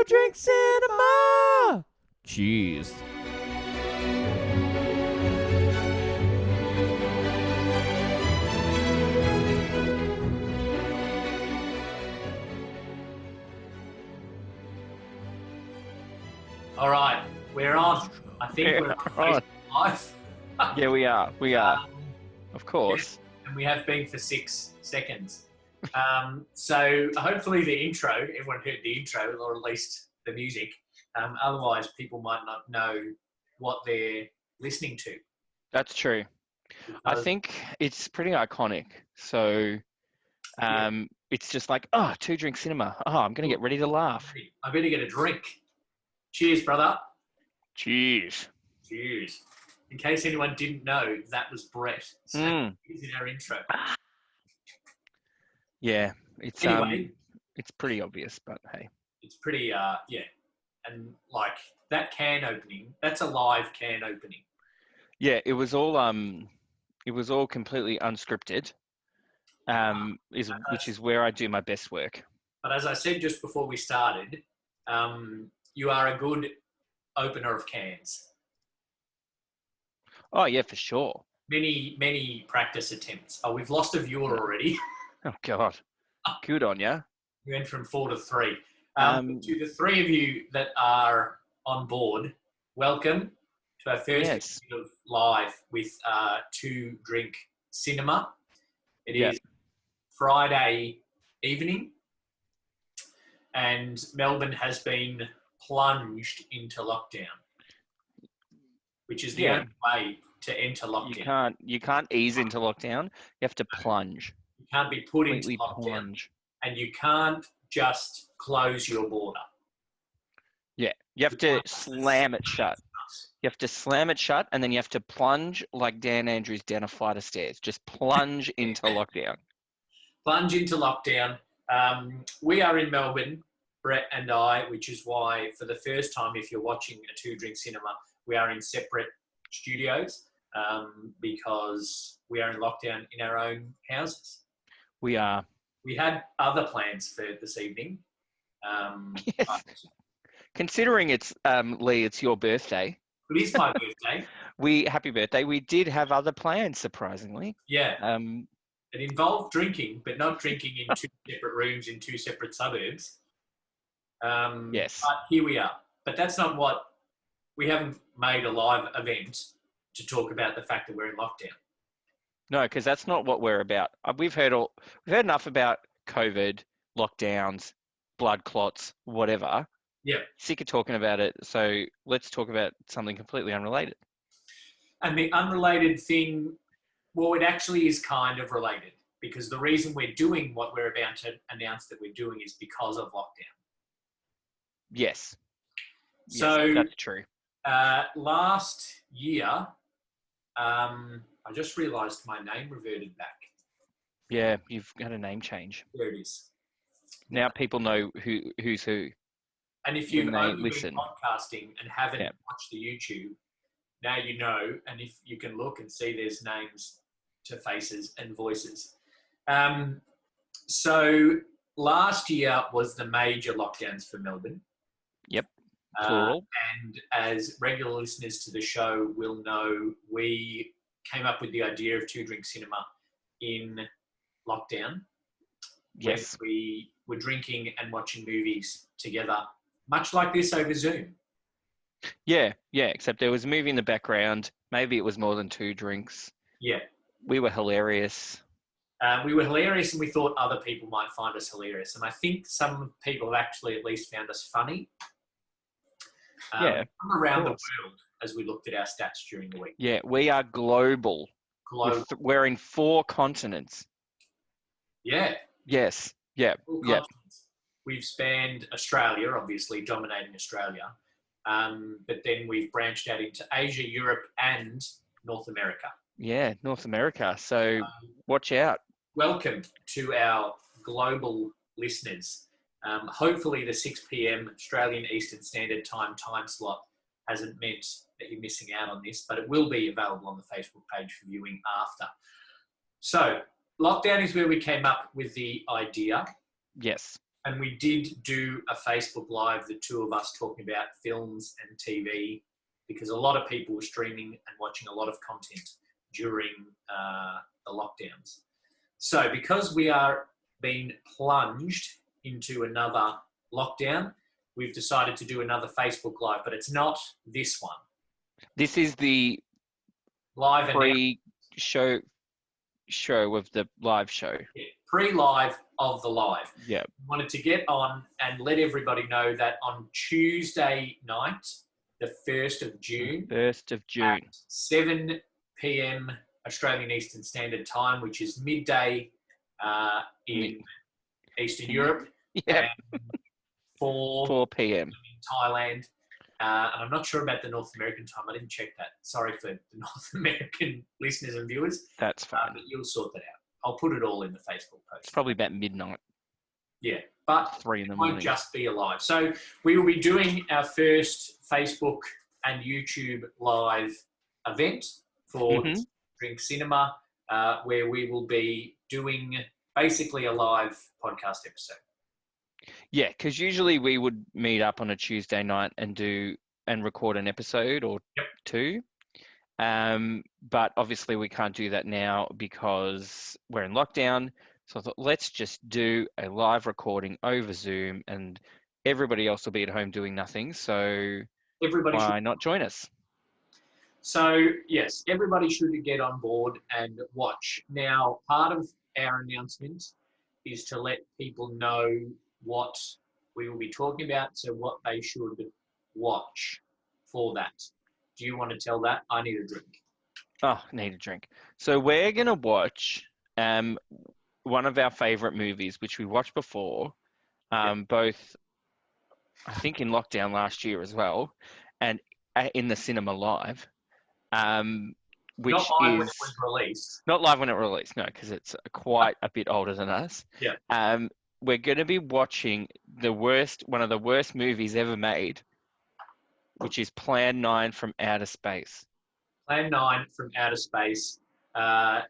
Two Drink Cinema! Cheers. All right, we're on. I think we're on live. Yeah, we are. We are. Of course. And we have been for 6 seconds. So hopefully the intro, everyone heard the intro, or at least the music. Otherwise, people might not know what they're listening to. That's true. I think it's pretty iconic. So it's just like, oh, Two Drink Cinema. Oh, I'm going to get ready to laugh. I better get a drink. Cheers, brother. Cheers. Cheers. In case anyone didn't know, that was Brett. So he's in our intro. Yeah, it's anyway, it's pretty obvious, but hey. It's pretty yeah. And like that can opening, that's a live can opening. Yeah, it was all completely unscripted. Which is where I do my best work. But as I said just before we started, you are a good opener of cans. Oh yeah, for sure. Many practice attempts. Oh, we've lost a viewer already. Oh God, good on ya. We went from 4 to 3. To the 3 of you that are on board, welcome to our first episode of live with Two Drink Cinema. It is Friday evening, and Melbourne has been plunged into lockdown, which is the only way to enter lockdown. You can't ease into lockdown. You have to plunge. You can't be put into lockdown, and you can't just close your border. Yeah, you have to slam it shut. You have to slam it shut, and then you have to plunge like Dan Andrews down a flight of stairs. Just plunge into lockdown. Plunge into lockdown. We are in Melbourne, Brett and I, which is why for the first time, if you're watching a Two Drink Cinema, we are in separate studios because we are in lockdown in our own houses. We are. We had other plans for this evening. Yes. Considering it's Lee, it's your birthday. It is my birthday. Happy birthday. We did have other plans, surprisingly. Yeah. It involved drinking, but not drinking in 2 separate rooms in 2 separate suburbs. Yes. But here we are. But that's not what we haven't made a live event to talk about the fact that we're in lockdown. No, because that's not what we're about. We've heard enough about COVID, lockdowns, blood clots, whatever. Yeah. Sick of talking about it. So let's talk about something completely unrelated. And the unrelated thing, well, it actually is kind of related, because the reason we're doing what we're about to announce that we're doing is because of lockdown. Yes. So yes, that's true. Last year, I just realised my name reverted back. Yeah, you've got a name change. There it is. Now people know who's who. And if you've only been podcasting and haven't watched the YouTube, now you know, and if you can look and see there's names to faces and voices. So last year was the major lockdowns for Melbourne. Yep, plural. And as regular listeners to the show will know, we came up with the idea of Two Drink Cinema in lockdown. Yes. We were drinking and watching movies together, much like this over Zoom. Yeah, except there was a movie in the background. Maybe it was more than 2 drinks. Yeah. We were hilarious. And we thought other people might find us hilarious. And I think some people have actually at least found us funny. From around the world, as we looked at our stats during the week. Yeah, we are global. We're in 4 continents. Yeah. Yes. Yeah. 4 continents. We've spanned Australia, obviously dominating Australia. But then we've branched out into Asia, Europe, and North America. Yeah, North America. So watch out. Welcome to our global listeners. Hopefully the 6 p.m. Australian Eastern Standard Time slot hasn't meant that you're missing out on this, but it will be available on the Facebook page for viewing after. So lockdown is where we came up with the idea. Yes. And we did do a Facebook Live, the two of us talking about films and TV, because a lot of people were streaming and watching a lot of content during the lockdowns. So because we are being plunged into another lockdown, we've decided to do another Facebook Live, but it's not this one. This is the Live and pre-show of the live show. yeah, pre-live of the live. Yeah. Wanted to get on and let everybody know that on Tuesday night, the 1st of June, 1st of June, at 7 p.m. Australian Eastern Standard Time, which is midday in Eastern Europe, yeah, and 4 4 p.m. in Thailand. And I'm not sure about the North American time. I didn't check that. Sorry for the North American listeners and viewers. That's fine. But you'll sort that out. I'll put it all in the Facebook post. It's probably about midnight. Yeah, but 3 in the it morning. won't just be a live. So we will be doing our first Facebook and YouTube live event for Mhm. Drink Cinema, where we will be doing basically a live podcast episode. Yeah, because usually we would meet up on a Tuesday night and record an episode or two. But obviously we can't do that now because we're in lockdown. So I thought, let's just do a live recording over Zoom and everybody else will be at home doing nothing. So Everybody why not join us? So, yes, everybody should get on board and watch. Now, part of our announcement is to let people know what we will be talking about, so what they should watch for that. Do you want to tell that? I need a drink. Oh, need a drink. So we're going to watch one of our favourite movies, which we watched before, both, I think, in lockdown last year as well, and in the cinema live. Which Not live is when it was released. not live when it released, no, because it's quite a bit older than us. Yeah. We're going to be watching one of the worst movies ever made, which is Plan 9 from Outer Space. Plan 9 from Outer Space. I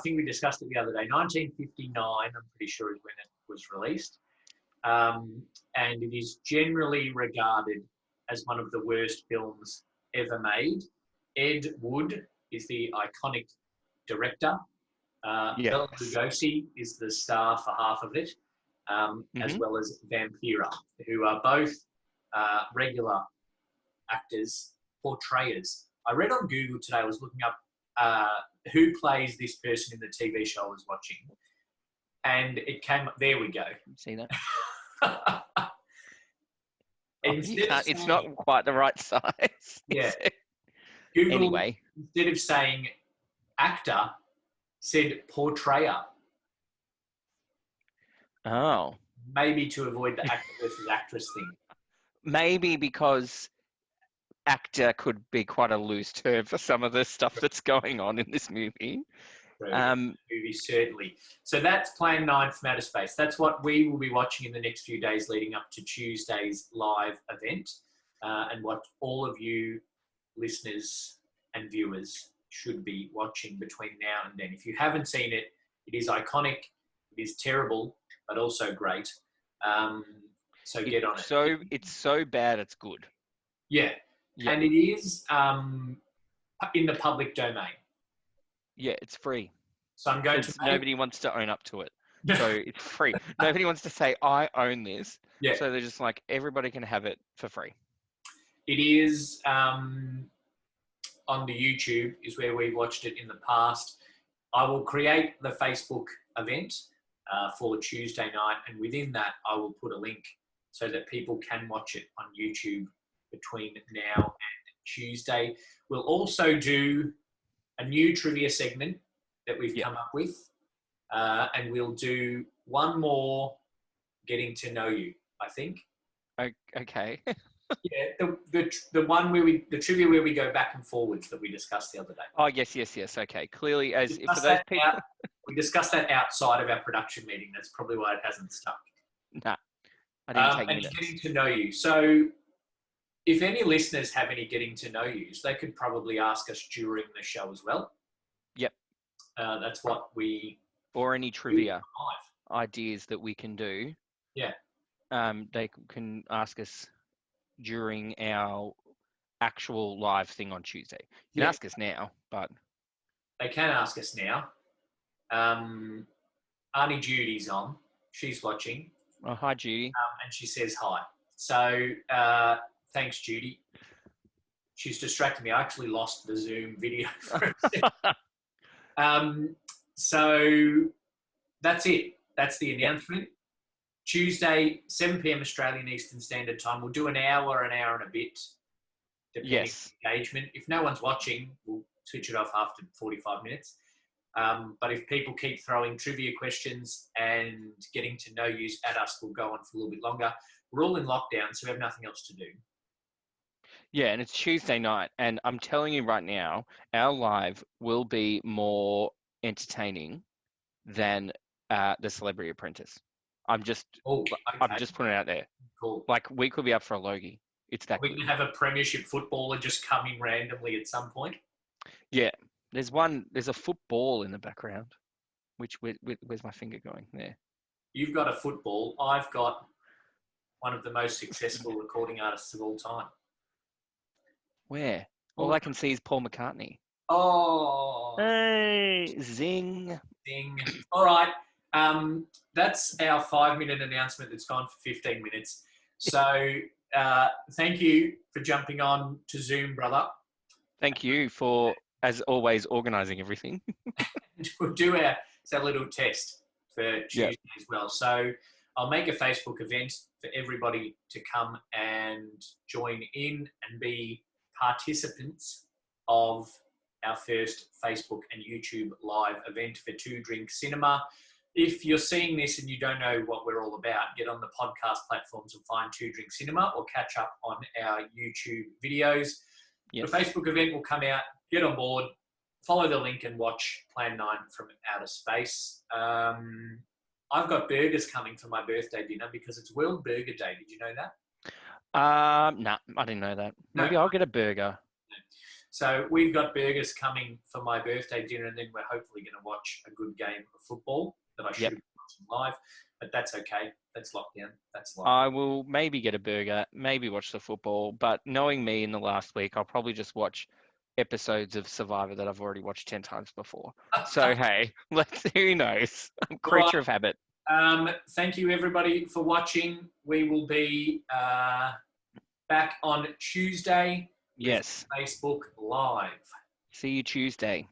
think we discussed it the other day, 1959, I'm pretty sure is when it was released. And it is generally regarded as one of the worst films ever made. Ed Wood is the iconic director. Bela Lugosi is the star for half of it, as well as Vampira, who are both regular actors, portrayers. I read on Google today, I was looking up who plays this person in the TV show I was watching, and it came up, there we go. See that? It's not quite the right size. Yeah. Google, anyway, instead of saying actor, said portrayer. Oh. Maybe to avoid the actor versus actress thing. Maybe because actor could be quite a loose term for some of the stuff that's going on in this movie. Movie, certainly. So that's Plan 9 from Outer Space. That's what we will be watching in the next few days leading up to Tuesday's live event, and what all of you listeners and viewers should be watching between now and then. If you haven't seen it, it is iconic, it is terrible, but also great. So get on it. It's so bad it's good. Yeah. And it is in the public domain. Yeah, it's free. So I'm going to nobody wants to own up to it. So it's free. Nobody wants to say, I own this. Yeah. So they're just like, everybody can have it for free. It is on the YouTube is where we've watched it in the past. I will create the Facebook event for Tuesday night, and within that I will put a link so that people can watch it on YouTube between now and Tuesday. We'll also do a new trivia segment that we've come up with, and we'll do one more getting to know you, I think. Okay. Yeah, the one where the trivia where we go back and forwards that we discussed the other day. Oh, yes. Okay. Clearly, for those people... we discussed that outside of our production meeting. That's probably why it hasn't stuck. Nah, I didn't take and minutes. Getting to know you. So if any listeners have any getting to know yous, they could probably ask us during the show as well. Yep. That's what we... Or any trivia ideas that we can do Yeah. They can ask us during our actual live thing on Tuesday. You can Yeah. ask us now, but They can ask us now. Auntie Judy's on. She's watching. hi, Judy. And she says hi. So thanks, Judy. She's distracted me. I actually lost the Zoom video for a second. So that's it. That's the announcement. Tuesday, 7 p.m. Australian Eastern Standard Time. We'll do an hour and a bit, depending on engagement. If no one's watching, we'll switch it off after 45 minutes. But if people keep throwing trivia questions and getting to know you at us, we'll go on for a little bit longer. We're all in lockdown, so we have nothing else to do. Yeah, and it's Tuesday night, and I'm telling you right now, our live will be more entertaining than the Celebrity Apprentice. I'm just putting it out there. Cool. Like, we could be up for a Logie. It's that we good. can have a premiership footballer just come in randomly at some point. Yeah, there's a football in the background. Where's my finger going? There. You've got a football. I've got one of the most successful recording artists of all time. Where? All I can see is Paul McCartney. Oh. Hey, zing. Zing. All right. That's our 5-minute announcement that's gone for 15 minutes. So thank you for jumping on to Zoom, brother. Thank you for, as always, organising everything. We'll do our little test for Tuesday as well. So I'll make a Facebook event for everybody to come and join in and be participants of our first Facebook and YouTube live event for Two Drink Cinema. If you're seeing this and you don't know what we're all about, get on the podcast platforms and find Two Drink Cinema or catch up on our YouTube videos. Yep. The Facebook event will come out. Get on board, follow the link and watch Plan 9 from Outer Space. I've got burgers coming for my birthday dinner because it's World Burger Day. Did you know that? Nah, I didn't know that. Maybe I'll get a burger. So we've got burgers coming for my birthday dinner, and then we're hopefully going to watch a good game of football that I should be watching live. But that's okay. That's lockdown. That's live. I will maybe get a burger, maybe watch the football. But knowing me in the last week, I'll probably just watch episodes of Survivor that I've already watched 10 times before. So, hey, who knows? I'm a creature of habit. Thank you, everybody, for watching. We will be back on Tuesday. Yes. Facebook Live. See you Tuesday.